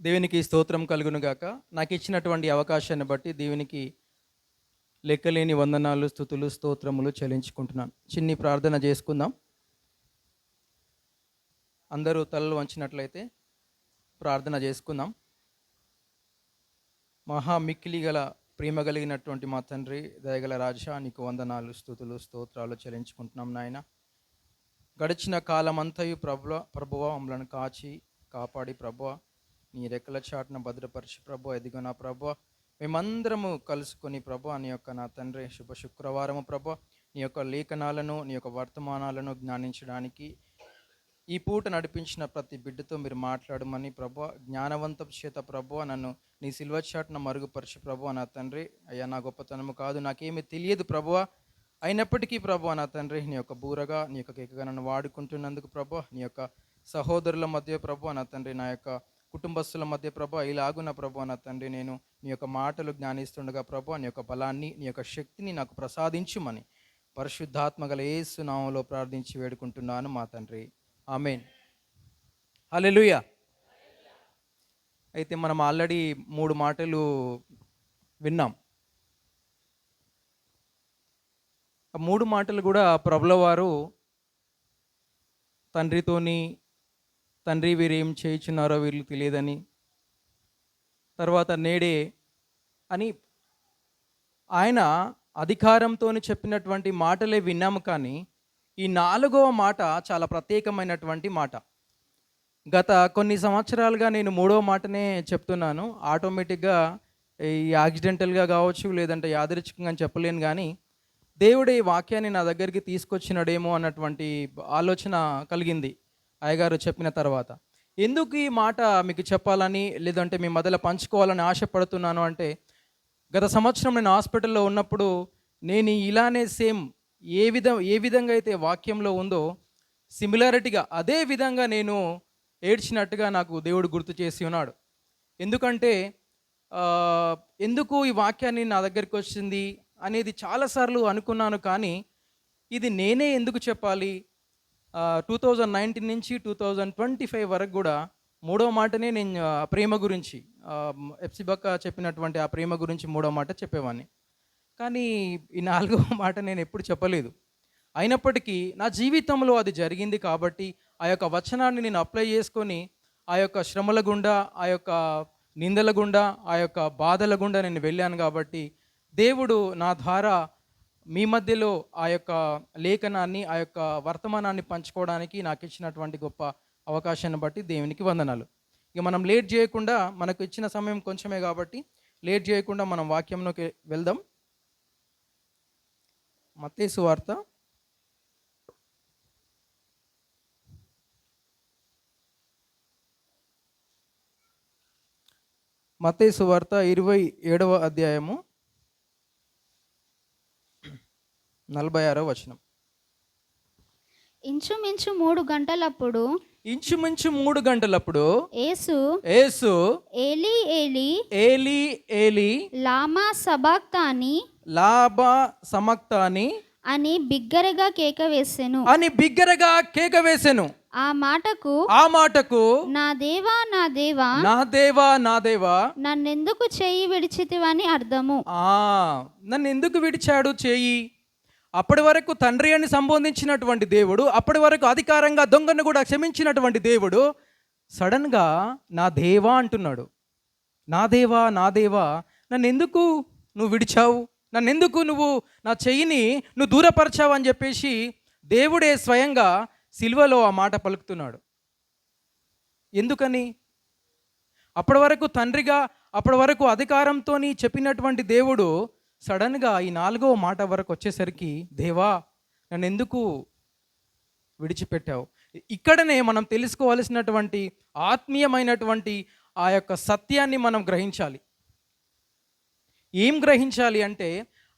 దేవునికి స్తోత్రం కలుగును గాక. నాకు ఇచ్చినటువంటి అవకాశాన్ని బట్టి దేవునికి లెక్కలేని వందనాలు, స్తుతులు, స్తోత్రములు చెల్లించుకుంటున్నాను. చిన్ని ప్రార్థన చేసుకుందాం. అందరూ తలలు వంచినట్లయితే ప్రార్థన చేసుకుందాం. మహా మిక్కిలి గల ప్రేమ కలిగినటువంటి మా తండ్రి, దయగల రాజా, నీకు వందనాలు, స్తుతులు, స్తోత్రాలు చెల్లించుకుంటున్నాం నాయన. గడిచిన కాలమంతయు ప్రభువ మమ్మలను కాచి కాపాడి ప్రభువ నీ రెక్కల చాటున భద్రపరిచి ప్రభు, ఎదిగో నా ప్రభు, మేమందరము కలుసుకొని ప్రభు నీ యొక్క నా తండ్రి శుభ శుక్రవారము ప్రభు నీ యొక్క లేఖనాలను, నీ యొక్క వర్తమానాలను జ్ఞానించడానికి ఈ పూట నడిపించిన ప్రతి బిడ్డతో మీరు మాట్లాడమని ప్రభు, జ్ఞానవంతం చేత ప్రభు నన్ను నీ సిల్వ చాటున మరుగుపరిచి ప్రభు నా తండ్రి. అయ్యా, నా గొప్పతనము కాదు, నాకేమీ తెలియదు ప్రభువ, అయినప్పటికీ ప్రభు నా తండ్రి నీ యొక్క బూరగా, నీ యొక్క కేకగా నన్ను వాడుకుంటున్నందుకు ప్రభు, నీ యొక్క సహోదరుల మధ్య ప్రభు నా తండ్రి, నా యొక్క కుటుంబస్తుల మధ్య ప్రభు ఇలాగున్న ప్రభు నా తండ్రి, నేను నీ యొక్క మాటలు జ్ఞానిస్తుండగా ప్రభు నీ యొక్క బలాన్ని, నీ యొక్క శక్తిని నాకు ప్రసాదించుమని పరిశుద్ధాత్మ గల యేసు నామములో ప్రార్థించి వేడుకుంటున్నాను మా తండ్రి, ఆమేన్. హల్లెలూయా. అయితే మనం ఆల్రెడీ 3 మాటలు విన్నాం. ఆ 3 మాటలు కూడా ప్రభుల వారు తండ్రితోని, తండ్రి వీరు ఏం చేయుచున్నారో వీళ్ళు తెలియదని, తర్వాత నేడే అని ఆయన అధికారంతో చెప్పినటువంటి మాటలే విన్నాము. కానీ ఈ 4వ మాట చాలా ప్రత్యేకమైనటువంటి మాట. గత కొన్ని సంవత్సరాలుగా నేను 3వ మాటనే చెప్తున్నాను. ఆటోమేటిక్గా ఈ యాక్సిడెంటల్గా కావచ్చు, లేదంటే యాదృచ్ఛికంగా చెప్పలేను, కానీ దేవుడే ఈ వాక్యాన్ని నా దగ్గరికి తీసుకొచ్చినాడేమో అన్నటువంటి ఆలోచన కలిగింది అయ్యగారు చెప్పిన తర్వాత. ఎందుకు ఈ మాట మీకు చెప్పాలని, లేదంటే మీ మొదలు పంచుకోవాలని ఆశపడుతున్నాను అంటే, గత సంవత్సరం నేను హాస్పిటల్లో ఉన్నప్పుడు నేను ఇలానే సేమ్ ఏ విధంగా అయితే వాక్యంలో ఉందో సిమిలారిటీగా అదే విధంగా నేను ఏడ్చినట్టుగా నాకు దేవుడు గుర్తు చేసి ఉన్నాడు. ఎందుకంటే ఎందుకు ఈ వాక్యాన్ని నా దగ్గరికి వచ్చింది అనేది చాలాసార్లు అనుకున్నాను. కానీ ఇది నేనే ఎందుకు చెప్పాలి, 2019 నుంచి 2025 వరకు కూడా 3వ మాటనే నేను ప్రేమ గురించి, ఎప్సిబక్క చెప్పినటువంటి ఆ ప్రేమ గురించి 3వ మాట చెప్పేవాడిని. కానీ ఈ 4వ మాట నేను ఎప్పుడు చెప్పలేదు. అయినప్పటికీ నా జీవితంలో అది జరిగింది కాబట్టి ఆ యొక్క వచనాన్ని నేను అప్లై చేసుకొని ఆ యొక్క శ్రమల గుండా, ఆ యొక్క నిందల గుండా, ఆ యొక్క బాధల గుండా నేను వెళ్ళాను. కాబట్టి దేవుడు నా ద్వారా మీ మధ్యలో ఆ యొక్క లేఖనాన్ని, ఆ యొక్క వర్తమానాన్ని పంచుకోవడానికి నాకు ఇచ్చినటువంటి గొప్ప అవకాశాన్ని బట్టి దేవునికి వందనాలు. ఇక మనం లేట్ చేయకుండా, మనకు ఇచ్చిన సమయం కొంచెమే కాబట్టి లేట్ చేయకుండా మనం వాక్యంలోకి వెళ్దాం. మత్తయి సువార్త 27వ అధ్యాయము 46వ వచనం. ఇంచుమించు 3 గంటలప్పుడు యేసు ఏలీ ఏలీ ఏలీ లామా సబక్తాని అని బిగ్గరగా కేక వేసెను. ఆ మాటకు నా దేవా నా దేవా నన్నెందుకు చెయ్యి విడిచితివని అర్థము. నన్ను ఎందుకు విడిచాడు చేయి? అప్పటి వరకు తండ్రి అని సంబోధించినటువంటి దేవుడు, అప్పటి వరకు అధికారంగా దొంగను కూడా క్షమించినటువంటి దేవుడు సడన్గా నా దేవా అంటున్నాడు. నా దేవా నన్ను ఎందుకు నువ్వు విడిచావు, నన్ను ఎందుకు నువ్వు నా చెయ్యిని నువ్వు దూరపరచావు అని చెప్పేసి దేవుడే స్వయంగా సిలువలో ఆ మాట పలుకుతున్నాడు. ఎందుకని? అప్పటి వరకు తండ్రిగా, అప్పటి వరకు అధికారంతో చెప్పినటువంటి దేవుడు సడన్గా ఈ 4వ మాట వరకు వచ్చేసరికి, దేవా నన్ను ఎందుకు విడిచిపెట్టావు? ఇక్కడనే మనం తెలుసుకోవాల్సినటువంటి ఆత్మీయమైనటువంటి ఆ యొక్క సత్యాన్ని మనం గ్రహించాలి. ఏం గ్రహించాలి అంటే,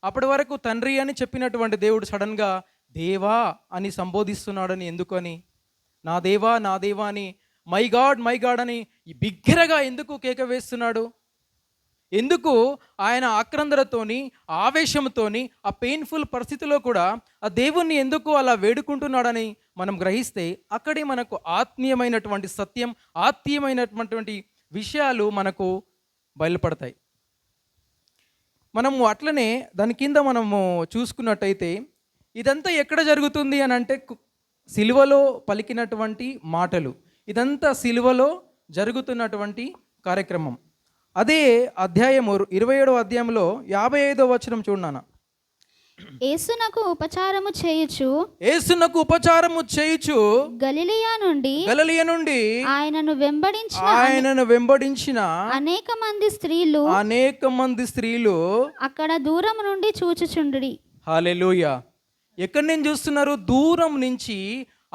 అప్పటి వరకు తండ్రి అని చెప్పినటువంటి దేవుడు సడన్గా దేవా అని సంబోధిస్తున్నాడని. ఎందుకని? నా దేవా అని, మై గాడ్ అని బిగ్గరగా ఎందుకు కేక వేస్తున్నాడు? ఎందుకు ఆయన ఆక్రందనతోని, ఆవేశంతోని, ఆ పెయిన్ఫుల్ పరిస్థితిలో కూడా ఆ దేవుణ్ణి ఎందుకు అలా వేడుకుంటున్నాడని మనం గ్రహిస్తే, అక్కడే మనకు ఆత్మీయమైనటువంటి సత్యం, ఆత్మీయమైనటువంటి విషయాలు మనకు బయలుపడతాయి. మనము అట్లనే దాని కింద మనము చూసుకున్నట్టయితే ఇదంతా ఎక్కడ జరుగుతుంది అని అంటే సిలువలో పలికినటువంటి మాటలు, ఇదంతా సిలువలో జరుగుతున్నటువంటి కార్యక్రమం. అదే అధ్యాయము 27వ అధ్యాయంలో 55వ వచనం చూడనా. యేసునకు ఉపచారము చేయుచు గలిలయ నుండి ఆయనను వెంబడించిన అనేక మంది స్త్రీలు అక్కడ దూరం నుండి చూచుచుండిరి. హల్లెలూయా. ఎక్కడి నుంచి చూస్తున్నారు? దూరం నుంచి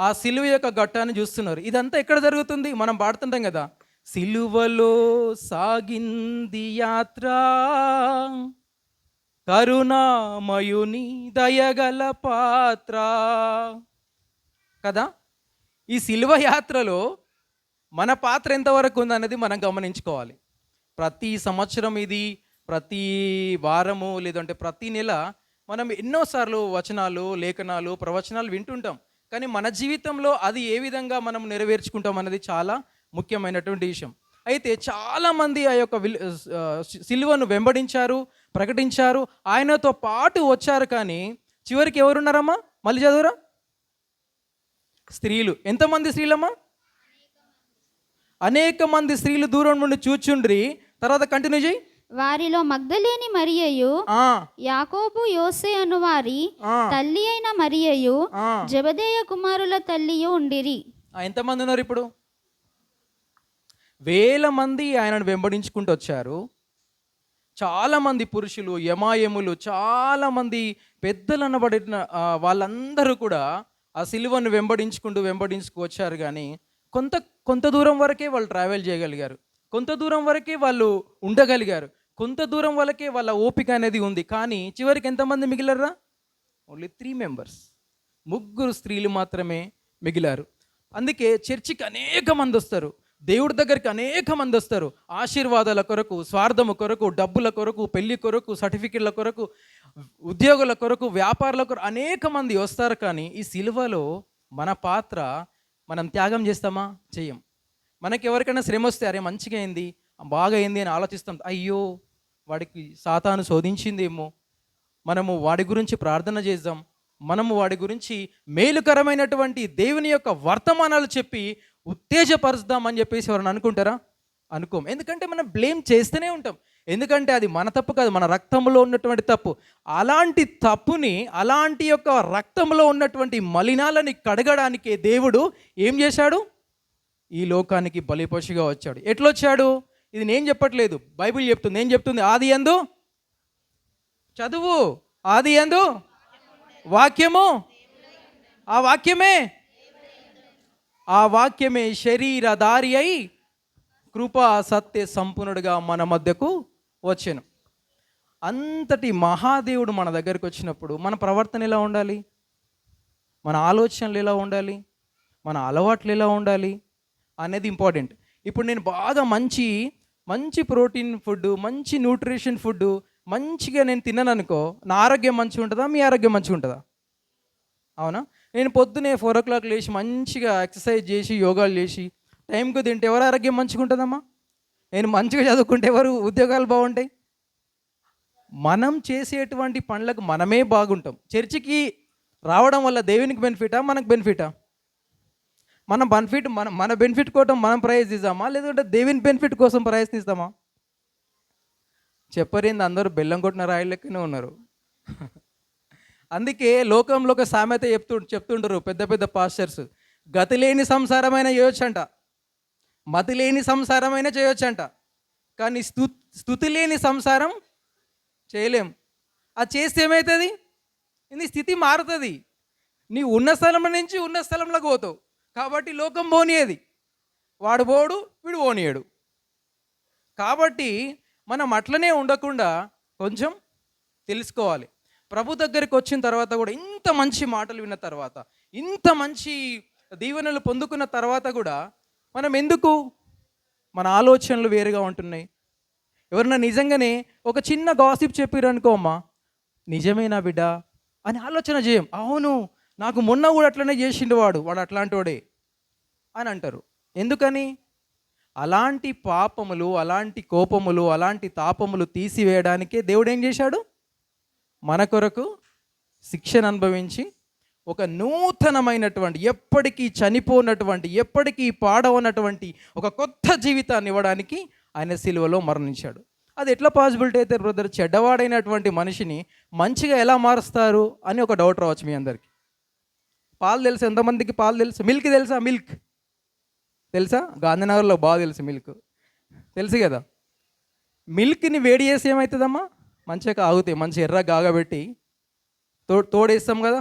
ఆ సిలువ యొక్క ఘట్టాన్ని చూస్తున్నారు. ఇదంతా ఎక్కడ జరుగుతుంది? మనం పాడుతుంటాం కదా, సిలువలో సాగింది యాత్ర, కరుణామయుని దయగల పాత్ర కదా. ఈ సిలువ యాత్రలో మన పాత్ర ఎంతవరకు ఉందనేది మనం గమనించుకోవాలి. ప్రతి సంవత్సరం ఇది, ప్రతి వారము లేదంటే ప్రతి నెల మనం ఎన్నోసార్లు వచనాలు, లేఖనాలు, ప్రవచనాలు వింటుంటాం. కానీ మన జీవితంలో అది ఏ విధంగా మనం నెరవేర్చుకుంటాం అనేది చాలా ముఖ్యమైనటువంటి విషయం. అయితే చాలామంది ఆ యొక్క సిలువను వెంబడించారు, ప్రకటించారు, ఆయనతో పాటు వచ్చారు. కానీ చివరికి ఎవరున్నారమ్మా? మళ్ళీ చదువురా. స్త్రీలు. ఎంతమంది స్త్రీలమ్మా? అనేక మంది స్త్రీలు దూరం నుండి చూచుండ్రి. తర్వాత కంటిన్యూ చేయి. వారిలో మగ్దలేని మరియయు, యాకోబు, యోసే అను వారి తల్లి అయిన మరియయు, జెబెదయి కుమారుల తల్లియు ఉండిరి. ఎంతమంది ఉన్నారు ఇప్పుడు? వేల మంది ఆయనను వెంబడించుకుంటూ వచ్చారు. చాలామంది పురుషులు, యమాయములు, చాలామంది పెద్దలు అనబడిన వాళ్ళందరూ కూడా ఆ సిలువను వెంబడించుకు వచ్చారు. కానీ కొంత దూరం వరకే వాళ్ళు ట్రావెల్ చేయగలిగారు, కొంత దూరం వరకే వాళ్ళు ఉండగలిగారు, కొంత దూరం వరకే వాళ్ళ ఓపిక అనేది ఉంది. కానీ చివరికి ఎంతమంది మిగిలారా? ఓన్లీ 3 మెంబర్స్, 3 స్త్రీలు మాత్రమే మిగిలారు. అందుకే చర్చికి అనేక మంది వస్తారు, దేవుడి దగ్గరికి అనేక మంది వస్తారు. ఆశీర్వాదాల కొరకు, స్వార్థము కొరకు, డబ్బుల కొరకు, పెళ్లి కొరకు, సర్టిఫికెట్ల కొరకు, ఉద్యోగుల కొరకు, వ్యాపారాల కొరకు అనేక మంది వస్తారు. కానీ ఈ సిలువలో మన పాత్ర మనం త్యాగం చేస్తామా? చెయ్యం. మనకి ఎవరికైనా శ్రమ వస్తే అరే మంచిగా అయింది, బాగా అయింది అని ఆలోచిస్తాం. అయ్యో వాడికి సాతాను శోధించిందేమో, మనము వాడి గురించి ప్రార్థన చేద్దాం, మనము వాడి గురించి మేలుకరమైనటువంటి దేవుని యొక్క వర్తమానాలు చెప్పి ఉత్తేజపరుస్తామని చెప్పేసి ఎవరైనా అనుకుంటారా? అనుకోం. ఎందుకంటే మనం బ్లేమ్ చేస్తూనే ఉంటాం. ఎందుకంటే అది మన తప్పు కాదు, మన రక్తంలో ఉన్నటువంటి తప్పు. అలాంటి తప్పుని, అలాంటి యొక్క రక్తంలో ఉన్నటువంటి మలినాలని కడగడానికి దేవుడు ఏం చేశాడు? ఈ లోకానికి బలిపశుగా వచ్చాడు. ఎట్లొచ్చాడు? ఇది నేను చెప్పట్లేదు, బైబిల్ చెప్తుంది. ఏం చెప్తుంది? ఆది యందు చదువు. ఆది యందు వాక్యము, ఆ వాక్యమే శరీరధారి అయి కృపా సత్య సంపూర్ణుడిగా మన మధ్యకు వచ్చెను. అంతటి మహాదేవుడు మన దగ్గరికి వచ్చినప్పుడు మన ప్రవర్తన ఎలా ఉండాలి? మన ఆలోచనలు ఎలా ఉండాలి? మన అలవాట్లు ఎలా ఉండాలి అనేది ఇంపార్టెంట్. ఇప్పుడు నేను బాగా మంచి ప్రోటీన్ ఫుడ్, మంచి న్యూట్రిషన్ ఫుడ్ మంచిగా నేను తిన్నాను అనుకో, నా ఆరోగ్యం మంచిగా ఉంటుందా? మీ ఆరోగ్యం మంచిగా ఉంటుందా? అవునా? నేను పొద్దునే 4 o'clock లేచి మంచిగా ఎక్సర్సైజ్ చేసి, యోగాలు చేసి టైంకు తింటే ఎవరు ఆరోగ్యం మంచిగా ఉంటుందమ్మా? నేను మంచిగా చదువుకుంటే ఎవరు ఉద్యోగాలు బాగుంటాయి? మనం చేసేటువంటి పనులకు మనమే బాగుంటాం. చర్చికి రావడం వల్ల దేవునికి బెనిఫిటా, మనకు బెనిఫిటా? మన బెనిఫిట్ కోసం మనం ప్రయత్నిస్తామా, లేదంటే దేవుని బెనిఫిట్ కోసం ప్రయత్నిస్తామా? చెప్పరేంది, అందరూ బెల్లం కొట్టిన రాయి లెక్కనే ఉన్నారు. అందుకే లోకంలో ఒక సామెత చెప్తుంటారు పెద్ద పెద్ద పాస్టర్స్, గతి లేని సంసారమైన చేయొచ్చంట, మతి లేని సంసారమైన చేయొచ్చంట, కానీ స్తుతి లేని సంసారం చేయలేం. అది చేస్తే ఏమవుతుంది? నీ స్థితి మారుతుంది. నీ ఉన్న స్థలం నుంచి ఉన్న స్థలంలోకి పోతావు. కాబట్టి లోకం పోనీయేది, వాడు పోడు, వీడు పోనీయడు. కాబట్టి మనం అట్లనే ఉండకుండా కొంచెం తెలుసుకోవాలి. ప్రభు దగ్గరికి వచ్చిన తర్వాత కూడా, ఇంత మంచి మాటలు విన్న తర్వాత, ఇంత మంచి దీవెనలు పొందుకున్న తర్వాత కూడా మనం ఎందుకు మన ఆలోచనలు వేరుగా ఉంటున్నాయి? ఎవరన్నా నిజంగానే ఒక చిన్న గాసిప్ చెప్పారు అనుకో, అమ్మా నిజమేనా బిడ్డ అని ఆలోచన చేయం. అవును, నాకు మొన్న కూడా అట్లనే చేసిండు వాడు అట్లాంటి వాడే అని అంటారు. ఎందుకని? అలాంటి పాపములు, అలాంటి కోపములు, అలాంటి తాపములు తీసివేయడానికే దేవుడు ఏం చేశాడు? మన కొరకు శిక్షను అనుభవించి ఒక నూతనమైనటువంటి, ఎప్పటికీ చనిపోనటువంటి, ఎప్పటికీ పాడవనటువంటి ఒక కొత్త జీవితాన్ని ఇవ్వడానికి ఆయన సిలువలో మరణించాడు. అది ఎట్లా పాసిబిలిటీ అయితే బ్రదర్? చెడ్డవాడైనటువంటి మనిషిని మంచిగా ఎలా మారుస్తారు అని ఒక డౌట్ రావచ్చు మీ అందరికీ. పాలు తెలుసు, ఎంతమందికి పాలు తెలుసు? మిల్క్ తెలుసా? మిల్క్ తెలుసా? గాంధీనగర్లో బాగా తెలుసు మిల్క్, తెలుసు కదా. మిల్క్ని వేడి చేసి ఏమవుతుందమ్మా? మంచిగా ఆగుతాయి, మంచి ఎర్ర గాగబెట్టి తోడేస్తాం కదా,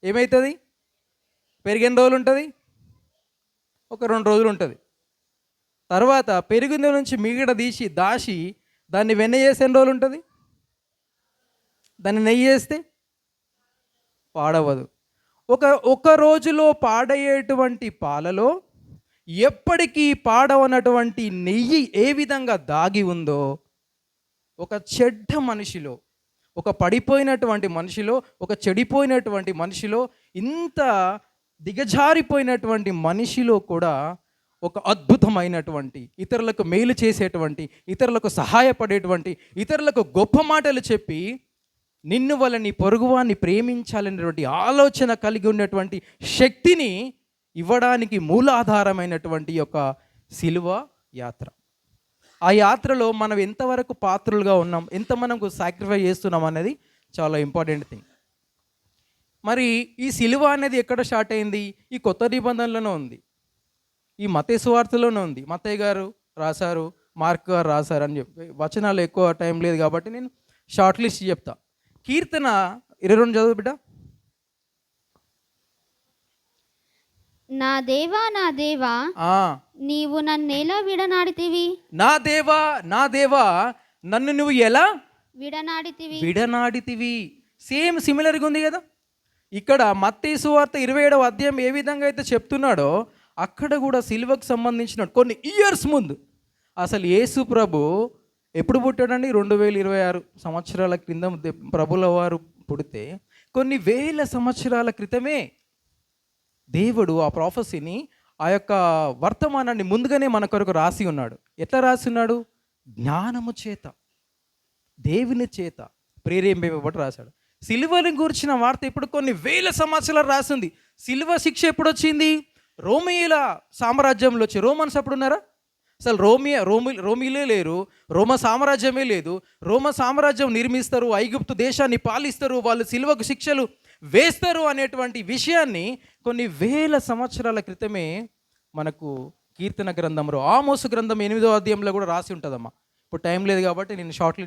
ఏమవుతుంది? పెరిగిన రోజులు ఉంటుంది, ఒక 2 రోజులు ఉంటుంది. తర్వాత పెరుగులో నుంచి మిగడ తీసి దాచి దాన్ని వెన్న చేసి ఎన్ని రోజులు ఉంటుంది? దాన్ని నెయ్యి చేస్తే పాడవదు. ఒక రోజులో పాడయ్యేటువంటి పాలలో ఎప్పటికీ పాడవనటువంటి నెయ్యి ఏ విధంగా దాగి ఉందో, ఒక చెడ్డ మనిషిలో, ఒక పడిపోయినటువంటి మనిషిలో, ఒక చెడిపోయినటువంటి మనిషిలో, ఇంత దిగజారిపోయినటువంటి మనిషిలో కూడా ఒక అద్భుతమైనటువంటి, ఇతరులకు మేలు చేసేటువంటి, ఇతరులకు సహాయపడేటువంటి, ఇతరులకు గొప్ప మాటలు చెప్పి నిన్ను వల్ల నీ పొరుగువాన్ని ప్రేమించాలనేటువంటి ఆలోచన కలిగి ఉన్నటువంటి శక్తిని ఇవ్వడానికి మూలాధారమైనటువంటి యొక్క సిలువ యాత్ర. ఆ యాత్రలో మనం ఎంతవరకు పాత్రలుగా ఉన్నాం, ఎంత మనకు సాక్రిఫై చేస్తున్నాం అనేది చాలా ఇంపార్టెంట్ థింగ్. మరి ఈ సిలువ అనేది ఎక్కడ స్టార్ట్ అయింది? ఈ కొత్త నిబంధనలోనే ఉంది, ఈ మత్తయి సువార్తలోనే ఉంది. మత్తయి గారు రాశారు, మార్క్ గారు రాశారు అని చెప్పి, వచనాలు ఎక్కువ టైం లేదు కాబట్టి నేను షార్ట్ లిస్ట్ చెప్తా. కీర్తన 22 చదువు బిడ్డ. నా దేవా నా దేవా నీవు నన్నేలా విడనాడితివి? నా దేవా నా దేవా నన్ను నువ్వు ఎలా విడనాడితివి. సేమ్ సిమిలర్గా ఉంది కదా. ఇక్కడ మత్తయి సువార్త 27వ అధ్యాయం ఏ విధంగా అయితే చెప్తున్నాడో, అక్కడ కూడా సిలువకు సంబంధించిన కొన్ని ఇయర్స్ ముందు, అసలు యేసు ప్రభు ఎప్పుడు పుట్టాడండి? 2026 సంవత్సరాల క్రితం ప్రభుల వారు పుడితే కొన్ని వేల సంవత్సరాల క్రితమే దేవుడు ఆ ప్రాఫెసీని, ఆ యొక్క వర్తమానాన్ని ముందుగానే మన కొరకు రాసి ఉన్నాడు. ఎట్లా రాసి ఉన్నాడు? జ్ఞానము చేత, దేవుని చేత ప్రేరేపింపబడి రాశాడు. సిలువని గురించిన వార్త ఇప్పుడు కొన్ని వేల సంవత్సరాలు రాసింది. సిలువ శిక్ష ఎప్పుడు వచ్చింది? రోమియుల సామ్రాజ్యంలో వచ్చి. రోమన్స్ అప్పుడు ఉన్నారా? అసలు రోమిలే లేరు, రోమ సామ్రాజ్యమే లేదు. రోమ సామ్రాజ్యం నిర్మిస్తారు, ఐగుప్తు దేశాన్ని పాలిస్తారు, వాళ్ళు సిలువకు శిక్షలు వేస్తారు అనేటువంటి విషయాన్ని కొన్ని వేల సంవత్సరాల క్రితమే మనకు కీర్తన గ్రంథంలో, ఆమోసు గ్రంథం 8వ అధ్యాయంలో కూడా రాసి ఉంటుందమ్మా. ఇప్పుడు టైం లేదు కాబట్టి నేను షార్ట్లీ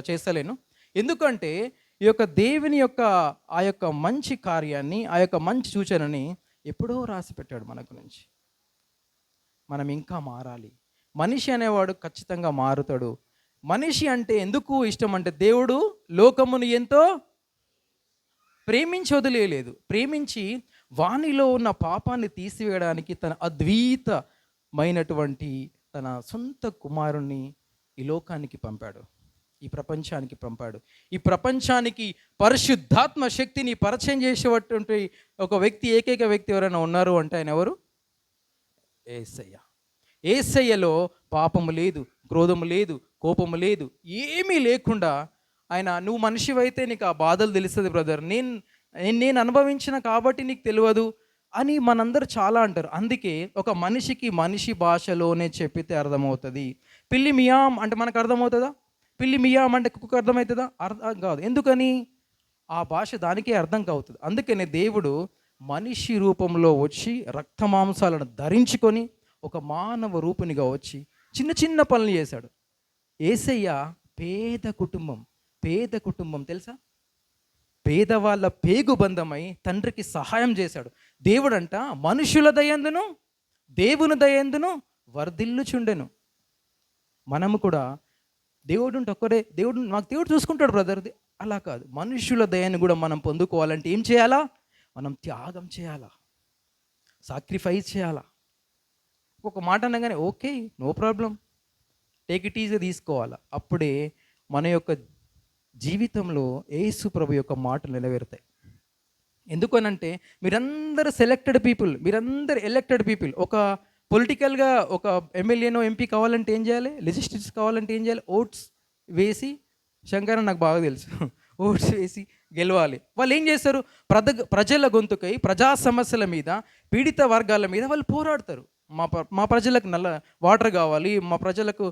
చేస్తలేను. ఎందుకంటే ఈ యొక్క దేవుని యొక్క ఆ యొక్క మంచి కార్యాన్ని, ఆ యొక్క మంచి సూచనని ఎప్పుడో రాసి పెట్టాడు మన గురించి. మనం ఇంకా మారాలి. మనిషి అనేవాడు ఖచ్చితంగా మారుతాడు. మనిషి అంటే ఎందుకు ఇష్టం అంటే, దేవుడు లోకమును ఎంతో ప్రేమించి వదిలేయలేదు, ప్రేమించి వానిలో ఉన్న పాపాన్ని తీసివేయడానికి తన అద్భుతమైనటువంటి తన సొంత కుమారుణ్ణి ఈ లోకానికి పంపాడు, ఈ ప్రపంచానికి పంపాడు. ఈ ప్రపంచానికి పరిశుద్ధాత్మ శక్తిని పరిచయం చేసేటువంటి ఒక వ్యక్తి, ఏకైక వ్యక్తి ఎవరైనా ఉన్నారు అంటే ఆయన ఎవరు? యేసయ్య. యేసయ్యలో పాపము లేదు, క్రోధము లేదు, కోపము లేదు, ఏమీ లేకుండా ఆయన, నువ్వు మనిషివైతే నీకు ఆ బాధలు తెలుస్తుంది బ్రదర్, నేను అనుభవించిన కాబట్టి నీకు తెలియదు అని మనందరూ చాలా అంటారు. అందుకే ఒక మనిషికి మనిషి భాషలోనే చెప్పితే అర్థమవుతుంది. పిల్లి మియాం అంటే మనకు అర్థమవుతుందా? పిల్లి మియాం అంటే కుక్కకు అర్థమవుతుందా? అర్థం కాదు. ఎందుకని? ఆ భాష దానికే అర్థం కావుతుంది. అందుకనే దేవుడు మనిషి రూపంలో వచ్చి రక్తమాంసాలను ధరించుకొని ఒక మానవ రూపునిగా వచ్చి చిన్న చిన్న పనులు చేశాడు. యేసయ్య పేద కుటుంబం తెలుసా? పేదవాళ్ళ పేగుబంధమై తండ్రికి సహాయం చేశాడు. దేవుడంట మనుషుల దయందును దేవుని దయందును వర్ధిల్లుచుండెను. మనము కూడా దేవుడు ఒక్కడే, మాకు దేవుడు చూసుకుంటాడు బ్రదర్. అలా కాదు, మనుషుల దయను కూడా మనం పొందుకోవాలంటే ఏం చేయాలా? మనం త్యాగం చేయాలా, సాక్రిఫైస్ చేయాలా. ఒక మాట అనగానే okay, no problem, take it easy తీసుకోవాలా. అప్పుడే మన యొక్క జీవితంలో యేసు ప్రభు యొక్క మాటలు నెరవేరుతాయి. ఎందుకనంటే మీరందరూ సెలెక్టెడ్ పీపుల్, మీరందరూ ఎలెక్టెడ్ పీపుల్. ఒక పొలిటికల్గా ఒక ఎమ్మెల్యేనో ఎంపీ కావాలంటే ఏం చేయాలి, లెజిస్లేటివ్స్ కావాలంటే ఏం చేయాలి, ఓట్స్ వేసి, శంకర్ నాకు బాగా తెలుసు, ఓట్స్ వేసి గెలవాలి. వాళ్ళు ఏం చేస్తారు, ప్రజల గొంతుకై, ప్రజా సమస్యల మీద, పీడిత వర్గాల మీద వాళ్ళు పోరాడతారు. మా ప్రజలకు నల్ల వాటర్ కావాలి, మా ప్రజలకు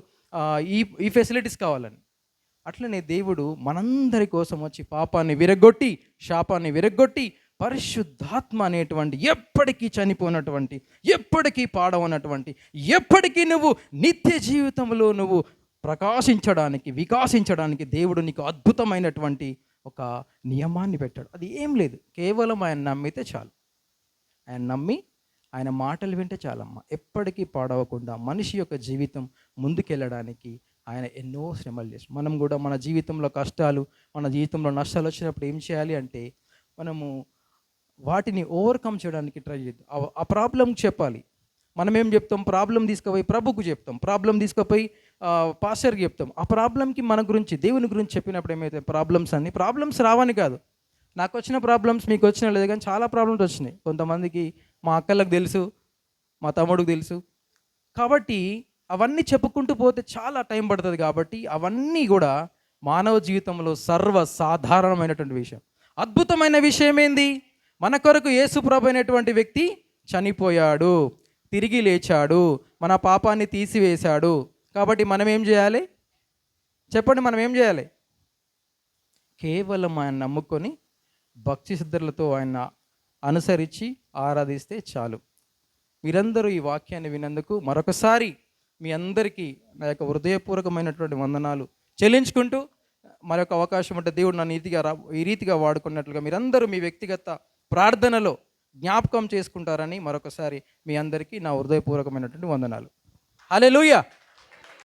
ఈ ఫెసిలిటీస్ కావాలని. అట్లనే దేవుడు మనందరి కోసం వచ్చి పాపాన్ని విరగొట్టి, శాపాన్ని విరగొట్టి, పరిశుద్ధాత్మ అనేటువంటి ఎప్పటికీ చనిపోయినటువంటి, ఎప్పటికీ పాడవనటువంటి, ఎప్పటికీ నువ్వు నిత్య జీవితంలో నువ్వు ప్రకాశించడానికి, వికాసించడానికి దేవుడు నీకు అద్భుతమైనటువంటి ఒక నియమాన్ని పెట్టాడు. అది ఏం లేదు, కేవలం ఆయన నమ్మితే చాలు. ఆయన నమ్మి ఆయన మాటలు వింటే చాలమ్మ. ఎప్పటికీ పాడవకుండా మనిషి యొక్క జీవితం ముందుకెళ్ళడానికి ఆయన ఎన్నో శ్రమలు చేసి, మనం కూడా మన జీవితంలో కష్టాలు, మన జీవితంలో నష్టాలు వచ్చినప్పుడు ఏం చేయాలి అంటే, మనము వాటిని ఓవర్కమ్ చేయడానికి ట్రై చేద్దాం. ఆ ప్రాబ్లం చెప్పాలి. మనం ఏం చెప్తాం, ప్రాబ్లం తీసుకుపోయి ప్రభుకు చెప్తాం, ప్రాబ్లం తీసుకుపోయి పాస్టర్కి చెప్తాం. ఆ ప్రాబ్లంకి మన గురించి, దేవుని గురించి చెప్పినప్పుడు ఏమైతే ప్రాబ్లమ్స్ రావని కాదు. నాకు వచ్చిన ప్రాబ్లమ్స్ మీకు వచ్చినా లేదు, కానీ చాలా ప్రాబ్లమ్స్ వచ్చినాయి. కొంతమందికి మా అక్కలకు తెలుసు, మా తమ్ముడికి తెలుసు. కాబట్టి అవన్నీ చెప్పుకుంటూ పోతే చాలా టైం పడుతుంది. కాబట్టి అవన్నీ కూడా మానవ జీవితంలో సర్వసాధారణమైనటువంటి విషయం. అద్భుతమైన విషయం ఏంది, మన కొరకు యేసు ప్రభు అయినటువంటి వ్యక్తి చనిపోయాడు, తిరిగి లేచాడు, మన పాపాన్ని తీసివేశాడు. కాబట్టి మనం ఏం చేయాలి చెప్పండి, మనం ఏం చేయాలి? కేవలం ఆయన నమ్ముకొని భక్తి శ్రద్ధలతో ఆయన అనుసరించి ఆరాధిస్తే చాలు. మీరందరూ ఈ వాక్యాన్ని విన్నందుకు మరొకసారి మీ అందరికీ నా యొక్క హృదయపూర్వకమైనటువంటి వందనాలు చెల్లించుకుంటూ, మరొక అవకాశం ఉంటే దేవుడు నన్ను ఈ రీతిగా వాడుకున్నట్లుగా మీరందరూ మీ వ్యక్తిగత ప్రార్థనలో జ్ఞాపకం చేసుకుంటారని మరొకసారి మీ అందరికీ నా హృదయపూర్వకమైనటువంటి వందనాలు. హల్లెలూయా.